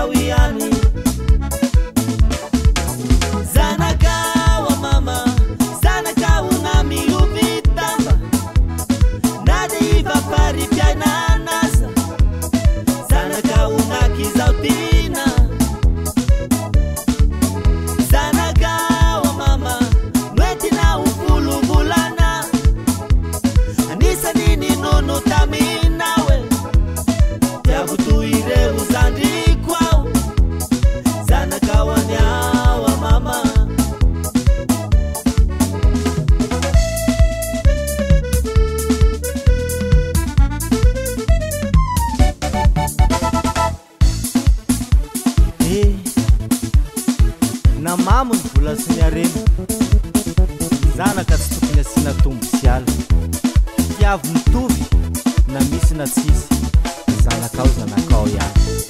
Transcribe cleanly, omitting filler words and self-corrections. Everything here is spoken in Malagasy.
zanakao ihany. Zanakao a mama, zanakao na miovy tamba, na dia ivaparipiainanasa, zanakao nakizao tina. Zanakao a mama, noetina ufuluvolana, anisany ninono taminawe, tiavutuireu zandrikwao. Zanakao anyao a mama, na mamony vola sy niareny, zanaka tsy tokony asiana tombo sy ala. Tiavo mitovy na misy na tsisy, zanakao ihany.